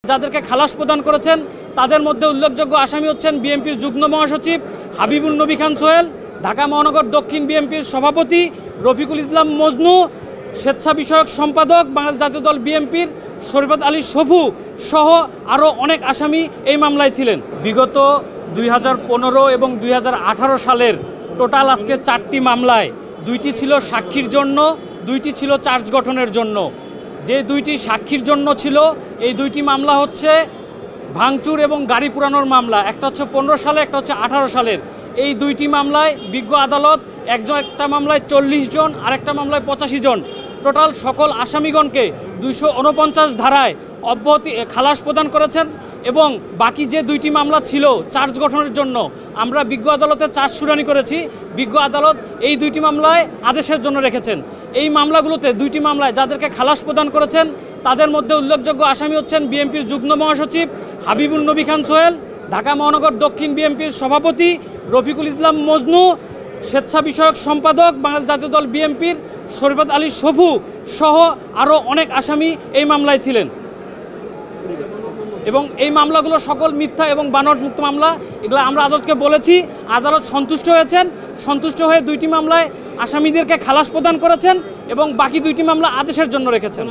যাদেরকে খালাস প্রদান করেছেন তাদের মধ্যে উল্লেখযোগ্য আসামি হচ্ছেন বিএনপির যুগ্ম মহাসচিব হাবিবুন নবী খান সোহেল, ঢাকা মহানগর দক্ষিণ বিএনপির সভাপতি রফিকুল ইসলাম মজনু, স্বেচ্ছা বিষয়ক সম্পাদক বাংলাদেশ জাতীয় দল বিএনপির শরীফত আলী সফু সহ আরও অনেক আসামি এই মামলায় ছিলেন। বিগত 2015 এবং 2018 সালের টোটাল আজকে 4টি মামলায় 2টি ছিল সাক্ষীর জন্য, 2টি ছিল চার্জ গঠনের জন্য। যে 2টি সাক্ষীর জন্য ছিল এই 2টি মামলা হচ্ছে ভাঙচুর এবং গাড়ি পুরানোর মামলা, একটা হচ্ছে 15 সালে, একটা হচ্ছে 18 সালের। এই 2টি মামলায় বিজ্ঞ আদালত একটা মামলায় 40 জন আর একটা মামলায় 85 জন, টোটাল সকল আসামিগণকে 249 ধারায় খালাস প্রদান করেছেন। এবং বাকি যে 2টি মামলা ছিল চার্জ গঠনের জন্য আমরা বিজ্ঞ আদালতে চার্জ শুনানি করেছি। বিজ্ঞ আদালত এই 2টি মামলায় আদেশের জন্য রেখেছেন। এই মামলাগুলোতে 2টি মামলায় যাদেরকে খালাস প্রদান করেছেন তাদের মধ্যে উল্লেখযোগ্য আসামি হচ্ছেন বিএনপির যুগ্ম মহাসচিব হাবিবুন নবী খান সোহেল, ঢাকা মহানগর দক্ষিণ বিএনপির সভাপতি রফিকুল ইসলাম মজনু, স্বেচ্ছা বিষয়ক সম্পাদক বাংলাদেশ জাতীয় দল বিএনপির শরীফত আলী সফু সহ আরও অনেক আসামি এই মামলায় ছিলেন। এবং এই মামলাগুলো সকল মিথ্যা এবং বানোয়াট মুক্ত মামলা। এগুলো আমরা আদালতকে বলেছি, আদালত সন্তুষ্ট হয়েছেন। সন্তুষ্ট হয়ে 2টি মামলায় আসামিদেরকে খালাস প্রদান করেছেন এবং বাকি 2টি মামলা আদেশের জন্য রেখেছেন।